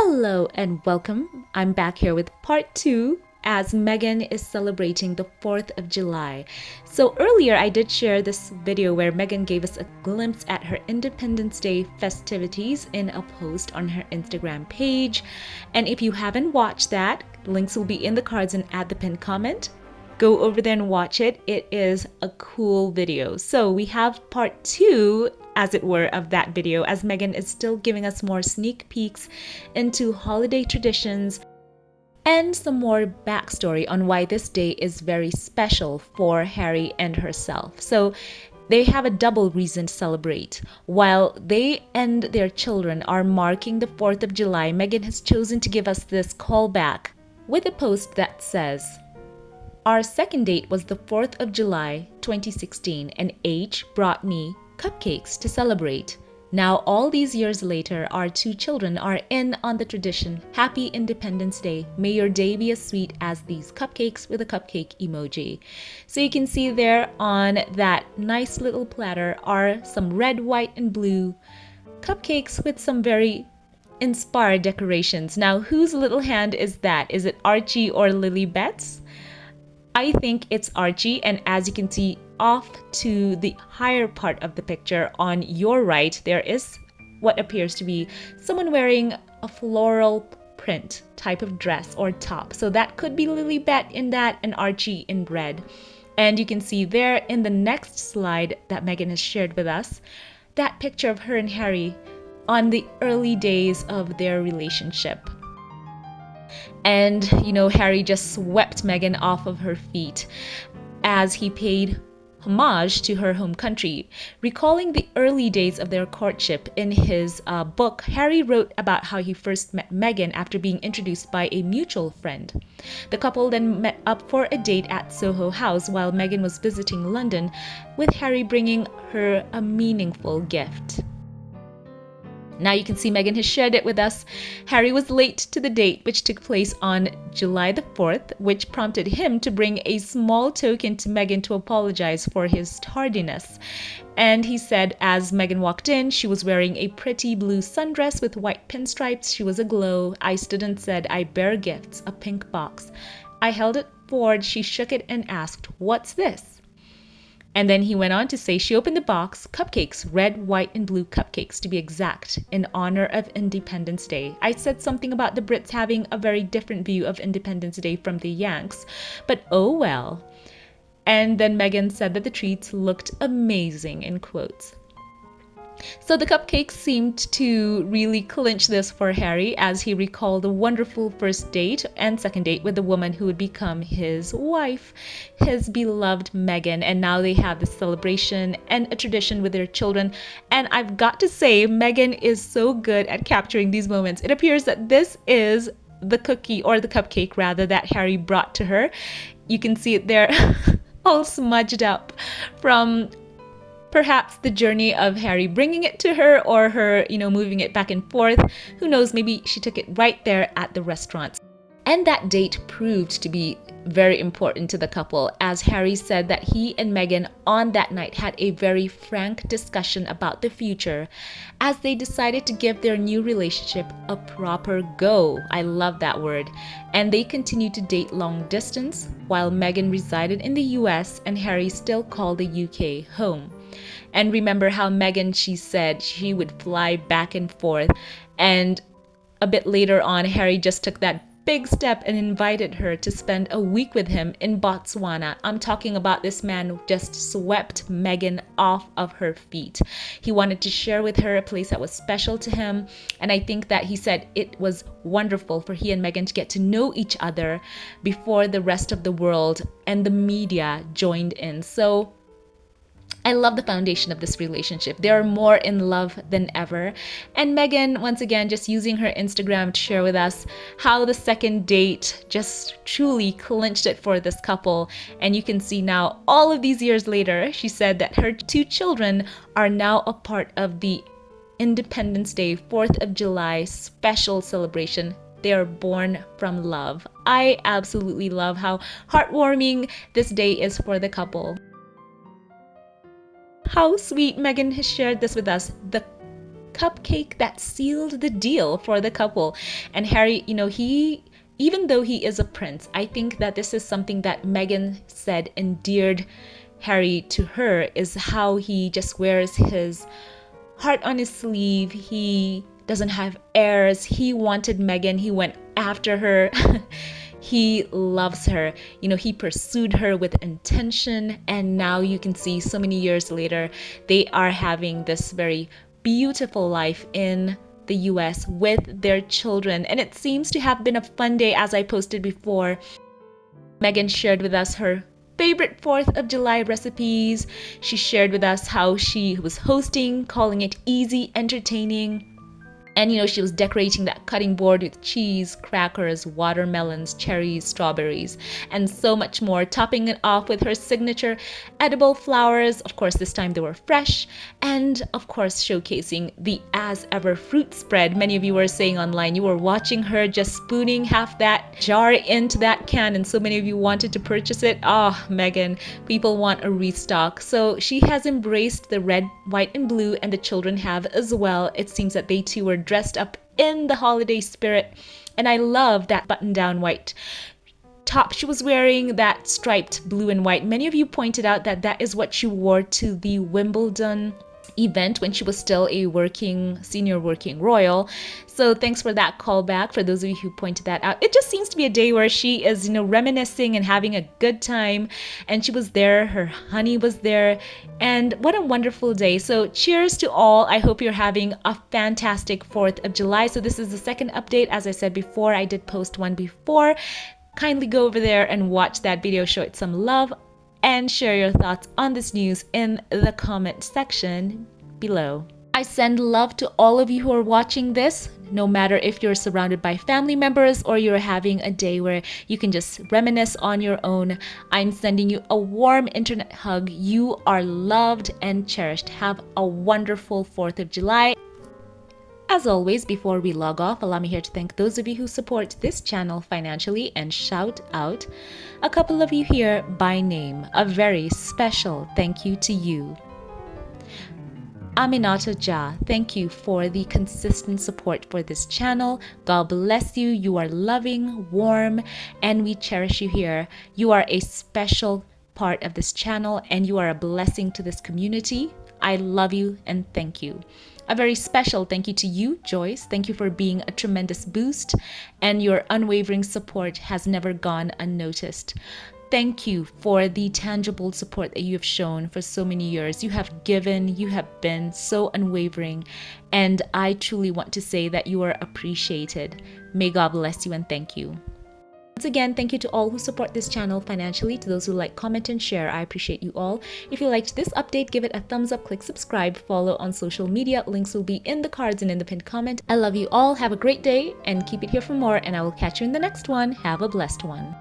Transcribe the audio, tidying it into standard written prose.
Hello and welcome. I'm back here with part 2 as Meghan is celebrating the 4th of July. So earlier I did share this video where Meghan gave us a glimpse at her Independence Day festivities in a post on her Instagram page. And if you haven't watched that, links will be in the cards and at the pinned comment. Go over there and watch it. It is a cool video. So we have part 2, as it were, of that video, as Meghan is still giving us more sneak peeks into holiday traditions and some more backstory on why this day is very special for Harry and herself. So they have a double reason to celebrate. While they and their children are marking the 4th of July, Meghan has chosen to give us this callback with a post that says, "Our second date was the 4th of July 2016 and H brought me cupcakes to celebrate. Now all these years later, our 2 children are in on the tradition. Happy Independence Day. May your day be as sweet as these cupcakes," with a cupcake emoji. So you can see there on that nice little platter are some red, white, and blue cupcakes with some very inspired decorations. Now whose little hand is that? Is it Archie or Lili Betts? I think it's Archie, and as you can see off to the higher part of the picture on your right, there is what appears to be someone wearing a floral print type of dress or top. So that could be Lili Bet in that and Archie in red. And you can see there in the next slide that Meghan has shared with us, that picture of her and Harry on the early days of their relationship. And, Harry just swept Meghan off of her feet as he paid homage to her home country. Recalling the early days of their courtship in his book, Harry wrote about how he first met Meghan after being introduced by a mutual friend. The couple then met up for a date at Soho House while Meghan was visiting London, with Harry bringing her a meaningful gift. Now you can see Meghan has shared it with us. Harry was late to the date, which took place on July the 4th, which prompted him to bring a small token to Meghan to apologize for his tardiness. And he said as Meghan walked in, she was wearing a pretty blue sundress with white pinstripes. She was aglow. I stood and said, "I bear gifts, a pink box." I held it forward. She shook it and asked, "What's this?" And then he went on to say she opened the box, cupcakes, red, white, and blue cupcakes to be exact, in honor of Independence Day. I said something about the Brits having a very different view of Independence Day from the Yanks, but oh well. And then Meghan said that the treats looked amazing, in quotes. So the cupcakes seemed to really clinch this for Harry as he recalled a wonderful first date and second date with the woman who would become his wife, his beloved Meghan. And now they have this celebration and a tradition with their children. And I've got to say, Meghan is so good at capturing these moments. It appears that this is the cookie, or the cupcake rather, that Harry brought to her. You can see it there all smudged up from perhaps the journey of Harry bringing it to her, or her, moving it back and forth. Who knows, maybe she took it right there at the restaurant. And that date proved to be very important to the couple, as Harry said that he and Meghan on that night had a very frank discussion about the future as they decided to give their new relationship a proper go. I love that word. And they continued to date long distance while Meghan resided in the US and Harry still called the UK home. And remember how Meghan, she said she would fly back and forth. And a bit later on, Harry just took that big step and invited her to spend a week with him in Botswana. I'm talking about this man who just swept Meghan off of her feet. He wanted to share with her a place that was special to him. And I think that he said it was wonderful for he and Meghan to get to know each other before the rest of the world and the media joined in. So I love the foundation of this relationship. They are more in love than ever. And Meghan, once again, just using her Instagram to share with us how the second date just truly clinched it for this couple. And you can see now, all of these years later, she said that her 2 children are now a part of the Independence Day, 4th of July special celebration. They are born from love. I absolutely love how heartwarming this day is for the couple. How sweet. Meghan has shared this with us. The cupcake that sealed the deal for the couple. And Harry, even though he is a prince, I think that this is something that Meghan said endeared Harry to her, is how he just wears his heart on his sleeve. He doesn't have airs. He wanted Meghan. He went after her. He loves her. He pursued her with intention. And now you can see so many years later, they are having this very beautiful life in the US with their children. And it seems to have been a fun day, as I posted before. Meghan shared with us her favorite 4th of July recipes. She shared with us how she was hosting, calling it easy, entertaining. And she was decorating that cutting board with cheese, crackers, watermelons, cherries, strawberries, and so much more, topping it off with her signature edible flowers. Of course, this time they were fresh. And of course, showcasing the as ever fruit spread. Many of you were saying online you were watching her just spooning half that jar into that can, and so many of you wanted to purchase it. Meghan, people want a restock. So she has embraced the red, white, and blue, and the children have as well. It seems that they too were dressed up in the holiday spirit. And I love that button-down white top she was wearing, that striped blue and white. Many of you pointed out that that is what she wore to the Wimbledon event when she was still a senior working royal. So thanks for that callback, for those of you who pointed that out. It just seems to be a day where she is, reminiscing and having a good time. And she was there, her honey was there, and what a wonderful day. So cheers to all. I hope you're having a fantastic 4th of July. So this is the second update. As I said before, I did post one before. Kindly go over there and watch that video, show it some love, and share your thoughts on this news in the comment section below. I send love to all of you who are watching this, no matter if you're surrounded by family members or you're having a day where you can just reminisce on your own. I'm sending you a warm internet hug. You are loved and cherished. Have a wonderful 4th of July. As always, before we log off, allow me here to thank those of you who support this channel financially and shout out a couple of you here by name. A very special thank you to you. Aminata Ja, thank you for the consistent support for this channel. God bless you. You are loving, warm, and we cherish you here. You are a special part of this channel and you are a blessing to this community. I love you and thank you. A very special thank you to you, Joyce. Thank you for being a tremendous boost, and your unwavering support has never gone unnoticed. Thank you for the tangible support that you have shown for so many years. You have given, you have been so unwavering, and I truly want to say that you are appreciated. May God bless you and thank you. Once again, thank you to all who support this channel financially. To those who like, comment, and share, I appreciate you all. If you liked this update, give it a thumbs up, click subscribe, follow on social media. Links will be in the cards and in the pinned comment. I love you all. Have a great day and keep it here for more, and I will catch you in the next one. Have a blessed one.